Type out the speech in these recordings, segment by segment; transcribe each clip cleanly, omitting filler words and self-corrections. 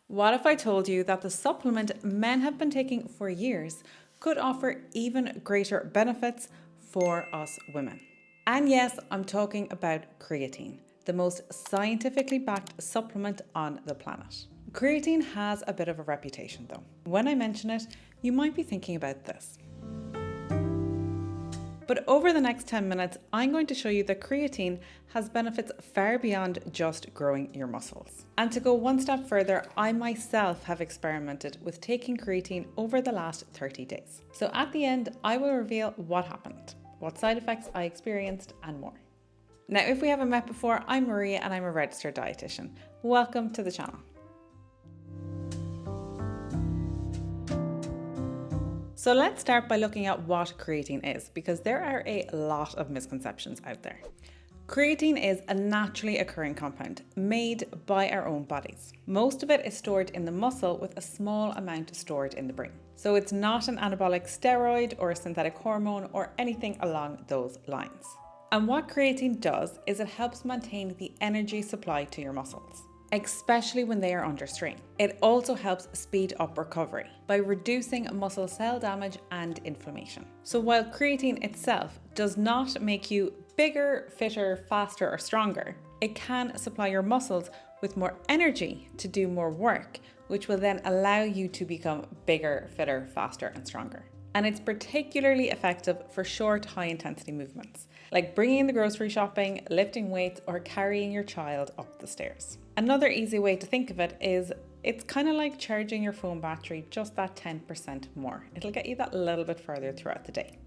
What if I told you that the supplement men have been taking for years could offer even greater benefits for us women? And yes, I'm talking about creatine, the most scientifically backed supplement on the planet. Creatine has a bit of a reputation though. When I mention it, you might be thinking about this. But over the next 10 minutes, I'm going to show you that creatine has benefits far beyond just growing your muscles. And to go one step further, I myself have experimented with taking creatine over the last 30 days. So at the end, I will reveal what happened, what side effects I experienced, and more. Now, if we haven't met before, I'm Maria and I'm a registered dietitian. Welcome to the channel. So let's start by looking at what creatine is, because there are a lot of misconceptions out there. Creatine is a naturally occurring compound made by our own bodies. Most of it is stored in the muscle with a small amount stored in the brain. So it's not an anabolic steroid or a synthetic hormone or anything along those lines. And what creatine does is it helps maintain the energy supply to your muscles, especially when they are under strain. It also helps speed up recovery by reducing muscle cell damage and inflammation. So while creatine itself does not make you bigger, fitter, faster, or stronger, it can supply your muscles with more energy to do more work, which will then allow you to become bigger, fitter, faster, and stronger. And it's particularly effective for short, high-intensity movements, like bringing the grocery shopping, lifting weights, or carrying your child up the stairs. Another easy way to think of it is it's kind of like charging your phone battery just that 10% more. It'll get you that little bit further throughout the day.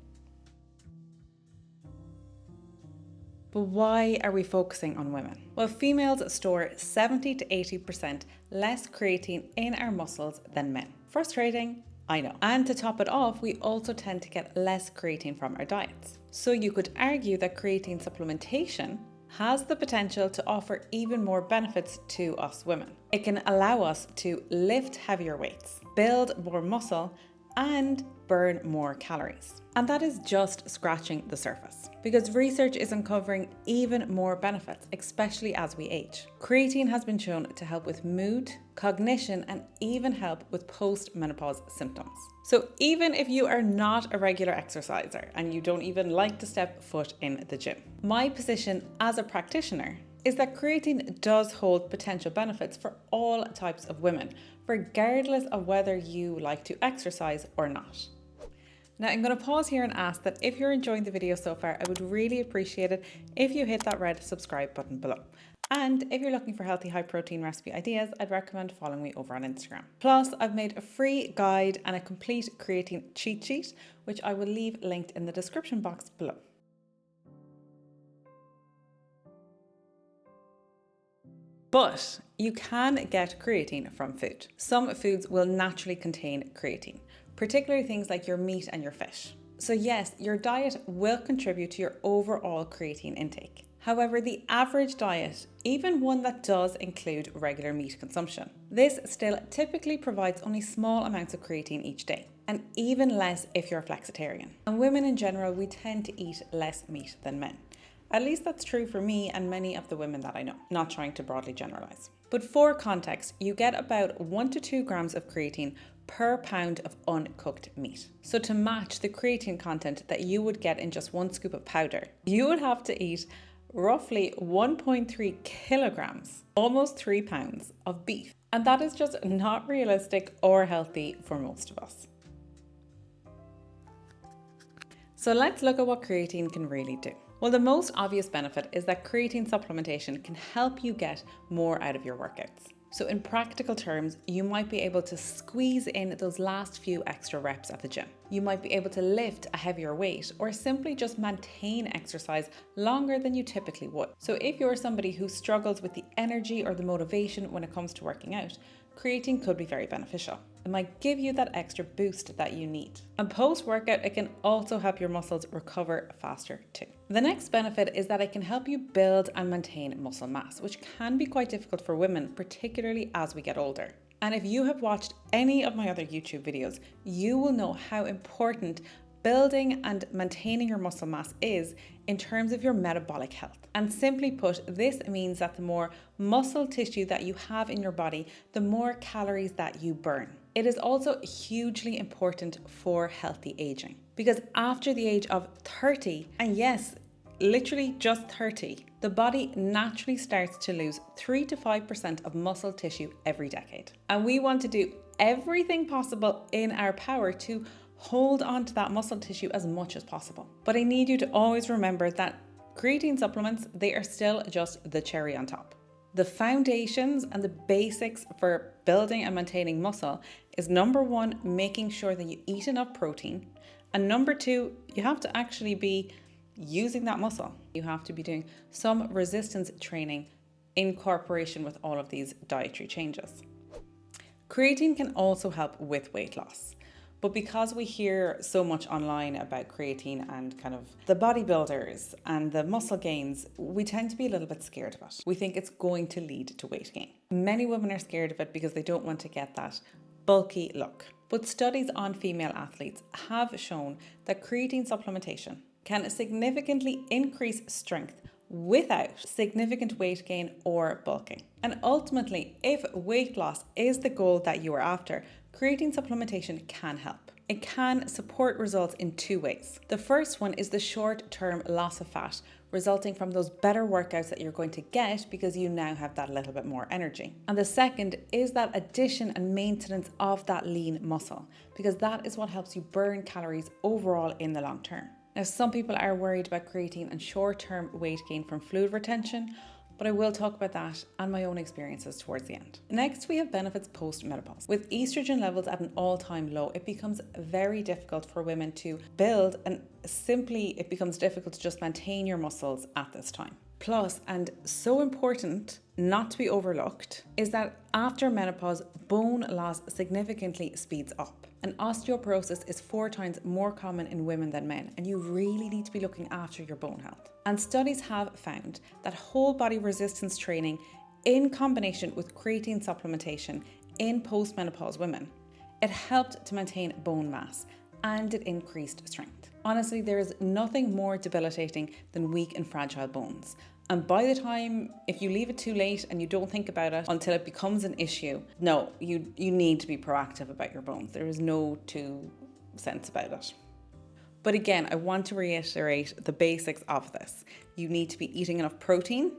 But why are we focusing on women? Well, females store 70 to 80% less creatine in our muscles than men. Frustrating, I know. And to top it off, we also tend to get less creatine from our diets. So you could argue that creatine supplementation has the potential to offer even more benefits to us women. It can allow us to lift heavier weights, build more muscle, and burn more calories. And that is just scratching the surface, because research is uncovering even more benefits, especially as we age. Creatine has been shown to help with mood, cognition, and even help with post-menopause symptoms. So even if you are not a regular exerciser and you don't even like to step foot in the gym, my position as a practitioner is that creatine does hold potential benefits for all types of women, regardless of whether you like to exercise or not. Now I'm going to pause here and ask that if you're enjoying the video so far, I would really appreciate it if you hit that red subscribe button below. And if you're looking for healthy, high protein recipe ideas, I'd recommend following me over on Instagram. Plus, I've made a free guide and a complete creatine cheat sheet, which I will leave linked in the description box below. But you can get creatine from food. Some foods will naturally contain creatine, particularly things like your meat and your fish. So yes, your diet will contribute to your overall creatine intake. However, the average diet, even one that does include regular meat consumption, this still typically provides only small amounts of creatine each day, and even less if you're a flexitarian. And women in general, we tend to eat less meat than men. At least that's true for me and many of the women that I know, not trying to broadly generalize. But for context, you get about 1 to 2 grams of creatine per pound of uncooked meat. So to match the creatine content that you would get in just 1 scoop of powder, you would have to eat roughly 1.3 kilograms, almost 3 pounds of beef. And that is just not realistic or healthy for most of us. So let's look at what creatine can really do. Well, the most obvious benefit is that creatine supplementation can help you get more out of your workouts. So in practical terms, you might be able to squeeze in those last few extra reps at the gym. You might be able to lift a heavier weight or simply just maintain exercise longer than you typically would. So if you're somebody who struggles with the energy or the motivation when it comes to working out, creatine could be very beneficial. It might give you that extra boost that you need. And post-workout, it can also help your muscles recover faster too. The next benefit is that it can help you build and maintain muscle mass, which can be quite difficult for women, particularly as we get older. And if you have watched any of my other YouTube videos, you will know how important building and maintaining your muscle mass is in terms of your metabolic health. And simply put, this means that the more muscle tissue that you have in your body, the more calories that you burn. It is also hugely important for healthy aging, because after the age of 30, and yes, literally just 30, the body naturally starts to lose 3 to 5% of muscle tissue every decade. And we want to do everything possible in our power to hold on to that muscle tissue as much as possible. But I need you to always remember that creatine supplements, they are still just the cherry on top. The foundations and the basics for building and maintaining muscle is number one, making sure that you eat enough protein. And number two, you have to actually be using that muscle. You have to be doing some resistance training in cooperation with all of these dietary changes. Creatine can also help with weight loss. But because we hear so much online about creatine and kind of the bodybuilders and the muscle gains, we tend to be a little bit scared of it. We think it's going to lead to weight gain. Many women are scared of it because they don't want to get that bulky look. But studies on female athletes have shown that creatine supplementation can significantly increase strength without significant weight gain or bulking. And ultimately, if weight loss is the goal that you are after, creatine supplementation can help. It can support results in two ways. The first one is the short-term loss of fat resulting from those better workouts that you're going to get because you now have that little bit more energy. And the second is that addition and maintenance of that lean muscle, because that is what helps you burn calories overall in the long term. Now, some people are worried about creatine and short-term weight gain from fluid retention, but I will talk about that and my own experiences towards the end. Next, we have benefits post-menopause. With estrogen levels at an all-time low, it becomes very difficult for women to build, and simply it becomes difficult to just maintain your muscles at this time. Plus, and so important not to be overlooked, is that after menopause, bone loss significantly speeds up. And osteoporosis is 4 times more common in women than men, and you really need to be looking after your bone health. And studies have found that whole body resistance training in combination with creatine supplementation in postmenopause women, it helped to maintain bone mass and it increased strength. Honestly, there is nothing more debilitating than weak and fragile bones. And by the time, if you leave it too late and you don't think about it until it becomes an issue, no, you need to be proactive about your bones. There is no two cents about it. But again, I want to reiterate the basics of this. You need to be eating enough protein,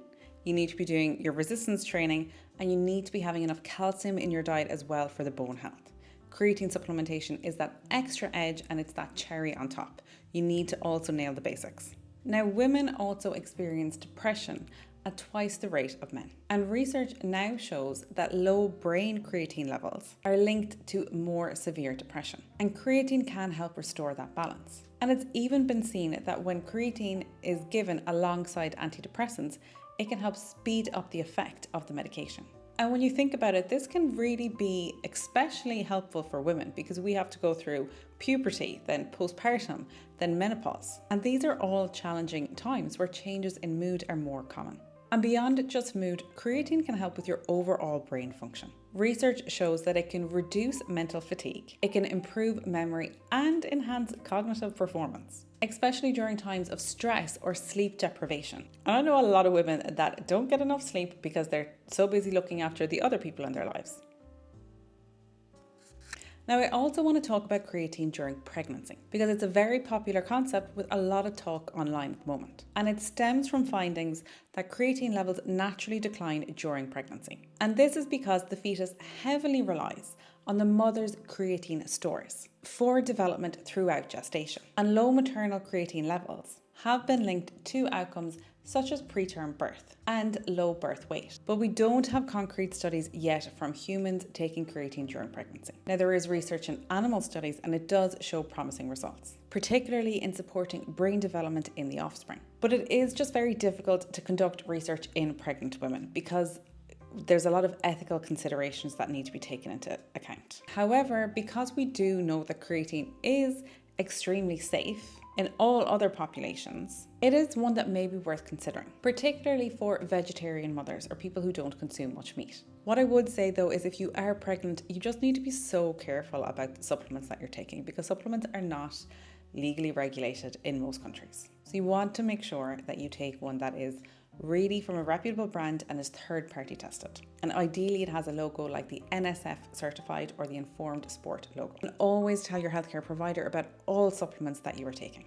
you need to be doing your resistance training, and you need to be having enough calcium in your diet as well for the bone health. Creatine supplementation is that extra edge and it's that cherry on top. You need to also nail the basics. Now, women also experience depression at twice the rate of men. And research now shows that low brain creatine levels are linked to more severe depression. And creatine can help restore that balance. And it's even been seen that when creatine is given alongside antidepressants, it can help speed up the effect of the medication. And when you think about it, this can really be especially helpful for women because we have to go through puberty, then postpartum, then menopause. And these are all challenging times where changes in mood are more common. And beyond just mood, creatine can help with your overall brain function. Research shows that it can reduce mental fatigue, it can improve memory and enhance cognitive performance, especially during times of stress or sleep deprivation. And I know a lot of women that don't get enough sleep because they're so busy looking after the other people in their lives. Now, I also want to talk about creatine during pregnancy because it's a very popular concept with a lot of talk online at the moment. And it stems from findings that creatine levels naturally decline during pregnancy. And this is because the fetus heavily relies on the mother's creatine stores for development throughout gestation. And low maternal creatine levels have been linked to outcomes such as preterm birth and low birth weight. But we don't have concrete studies yet from humans taking creatine during pregnancy. Now, there is research in animal studies and it does show promising results, particularly in supporting brain development in the offspring. But it is just very difficult to conduct research in pregnant women because there's a lot of ethical considerations that need to be taken into account. However, because we do know that creatine is extremely safe in all other populations, it is one that may be worth considering, particularly for vegetarian mothers or people who don't consume much meat. What I would say though is if you are pregnant, you just need to be so careful about the supplements that you're taking because supplements are not legally regulated in most countries. So you want to make sure that you take one that is really from a reputable brand and is third-party tested. And ideally it has a logo like the NSF certified or the Informed Sport logo. And always tell your healthcare provider about all supplements that you are taking.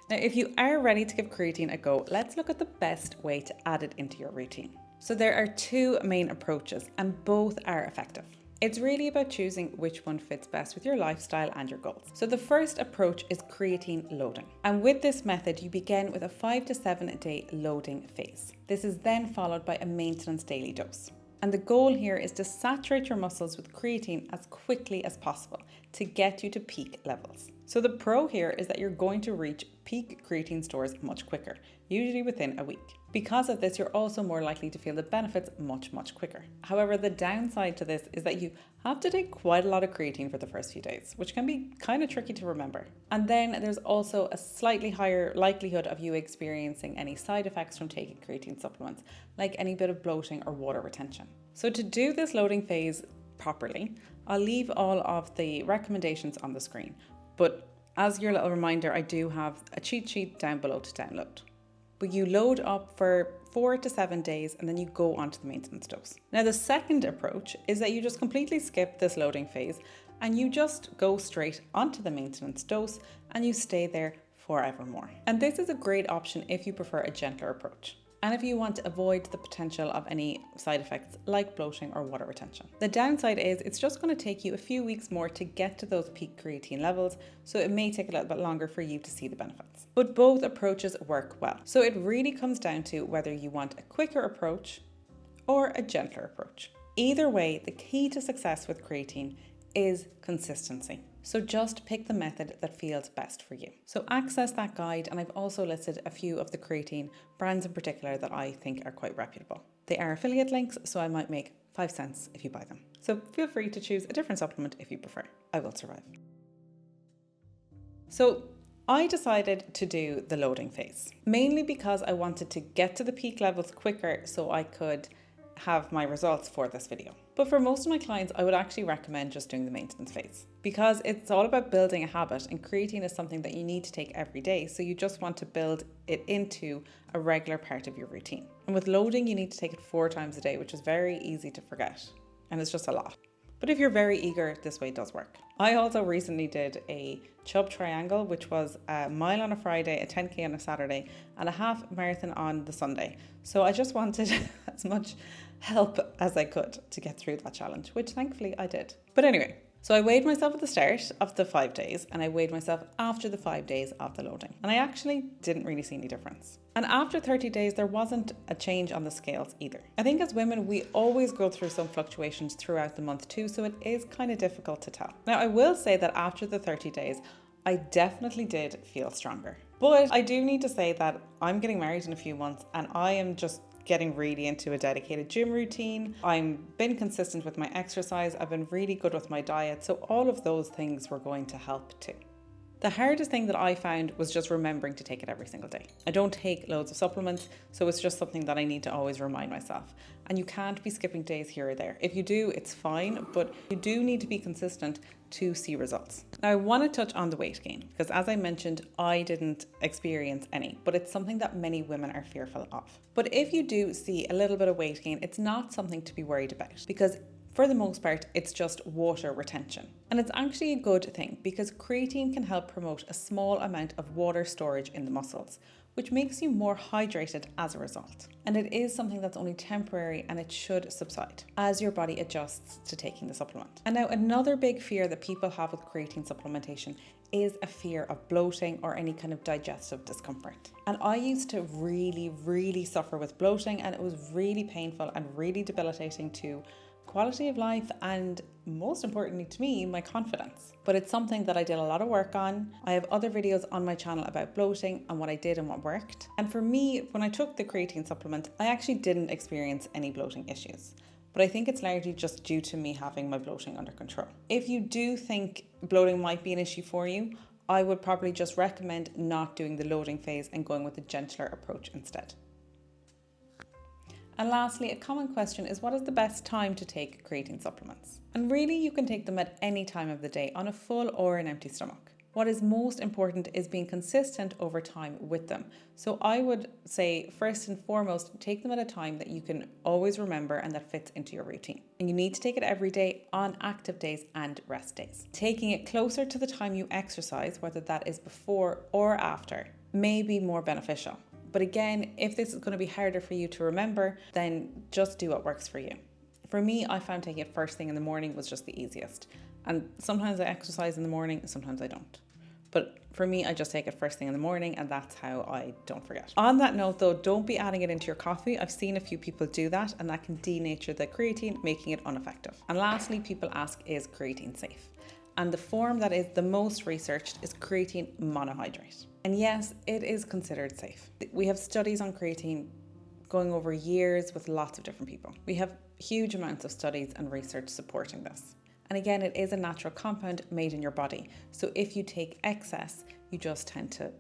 Now, if you are ready to give creatine a go, let's look at the best way to add it into your routine. So there are two main approaches and both are effective. It's really about choosing which one fits best with your lifestyle and your goals. So the first approach is creatine loading. And with this method, you begin with a 5 to 7 day loading phase. This is then followed by a maintenance daily dose. And the goal here is to saturate your muscles with creatine as quickly as possible to get you to peak levels. So the pro here is that you're going to reach peak creatine stores much quicker, usually within a week. Because of this, you're also more likely to feel the benefits much quicker. However, the downside to this is that you have to take quite a lot of creatine for the first few days, which can be kind of tricky to remember. And then there's also a slightly higher likelihood of you experiencing any side effects from taking creatine supplements, like any bit of bloating or water retention. So to do this loading phase properly, I'll leave all of the recommendations on the screen. But as your little reminder, I do have a cheat sheet down below to download. But you load up for 4 to 7 days and then you go on to the maintenance dose. Now the second approach is that you just completely skip this loading phase and you just go straight onto the maintenance dose and you stay there forevermore. And this is a great option if you prefer a gentler approach. And if you want to avoid the potential of any side effects like bloating or water retention. The downside is it's just going to take you a few weeks more to get to those peak creatine levels, so it may take a little bit longer for you to see the benefits. But both approaches work well. So it really comes down to whether you want a quicker approach or a gentler approach. Either way, the key to success with creatine is consistency. So just pick the method that feels best for you. So access that guide, and I've also listed a few of the creatine brands in particular that I think are quite reputable. They are affiliate links, so I might make 5 cents if you buy them. So feel free to choose a different supplement if you prefer. I will survive. So I decided to do the loading phase, mainly because I wanted to get to the peak levels quicker so I could have my results for this video. But for most of my clients, I would actually recommend just doing the maintenance phase because it's all about building a habit, and creatine is something that you need to take every day. So you just want to build it into a regular part of your routine. And with loading, you need to take it 4 times a day, which is very easy to forget. And it's just a lot. But if you're very eager, this way does work. I also recently did a Chub Triangle, which was a mile on a Friday, a 10K on a Saturday, and a half marathon on the Sunday. So I just wanted as much help as I could to get through that challenge, which thankfully I did. But anyway, so I weighed myself at the start of the 5 days and I weighed myself after the 5 days of the loading. And I actually didn't really see any difference. And after 30 days, there wasn't a change on the scales either. I think as women, we always go through some fluctuations throughout the month too, so it is kind of difficult to tell. Now, I will say that after the 30 days, I definitely did feel stronger. But I do need to say that I'm getting married in a few months and I am just getting really into a dedicated gym routine. I've been consistent with my exercise. I've been really good with my diet. So all of those things were going to help too. The hardest thing that I found was just remembering to take it every single day. I don't take loads of supplements, so it's just something that I need to always remind myself. And you can't be skipping days here or there. If you do, it's fine, but you do need to be consistent to see results. Now I want to touch on the weight gain, because as I mentioned, I didn't experience any, but it's something that many women are fearful of. But if you do see a little bit of weight gain, it's not something to be worried about, because for the most part, it's just water retention. And it's actually a good thing because creatine can help promote a small amount of water storage in the muscles, which makes you more hydrated as a result. And it is something that's only temporary and it should subside as your body adjusts to taking the supplement. And now another big fear that people have with creatine supplementation is a fear of bloating or any kind of digestive discomfort. And I used to really suffer with bloating, and it was really painful and really debilitating to quality of life and, most importantly to me, my confidence. But it's something that I did a lot of work on. I have other videos on my channel about bloating and what I did and what worked. And for me, when I took the creatine supplement, I actually didn't experience any bloating issues. But I think it's largely just due to me having my bloating under control. If you do think bloating might be an issue for you, I would probably just recommend not doing the loading phase and going with a gentler approach instead. And lastly, a common question is, what is the best time to take creatine supplements? And really, you can take them at any time of the day on a full or an empty stomach. What is most important is being consistent over time with them. So I would say, first and foremost, take them at a time that you can always remember and that fits into your routine. And you need to take it every day on active days and rest days. Taking it closer to the time you exercise, whether that is before or after, may be more beneficial. But again, if this is going to be harder for you to remember, then just do what works for you. For me, I found taking it first thing in the morning was just the easiest. And sometimes I exercise in the morning, sometimes I don't. But for me, I just take it first thing in the morning, and that's how I don't forget. On that note though, don't be adding it into your coffee. I've seen a few people do that, and that can denature the creatine, making it ineffective. And lastly, people ask, is creatine safe? And the form that is the most researched is creatine monohydrate. And yes, it is considered safe. We have studies on creatine going over years with lots of different people. We have huge amounts of studies and research supporting this. And again, it is a natural compound made in your body. So if you take excess, you just tend to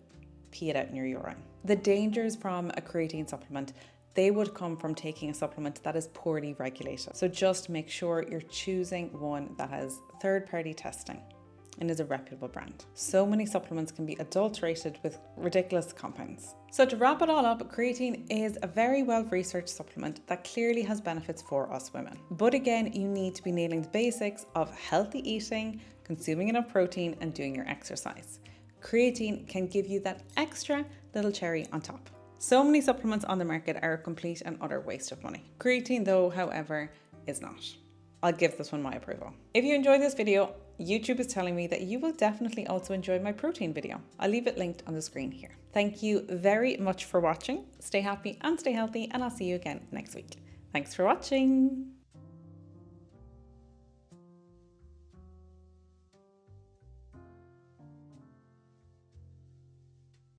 pee it out in your urine. The dangers from a creatine supplement, they would come from taking a supplement that is poorly regulated. So just make sure you're choosing one that has third-party testing and is a reputable brand. So many supplements can be adulterated with ridiculous compounds. So to wrap it all up, creatine is a very well-researched supplement that clearly has benefits for us women. But again, you need to be nailing the basics of healthy eating, consuming enough protein, and doing your exercise. Creatine can give you that extra little cherry on top. So many supplements on the market are a complete and utter waste of money. Creatine though, however, is not. I'll give this one my approval. If you enjoyed this video, YouTube is telling me that you will definitely also enjoy my protein video. I'll leave it linked on the screen here. Thank you very much for watching. Stay happy and stay healthy, and I'll see you again next week. Thanks for watching.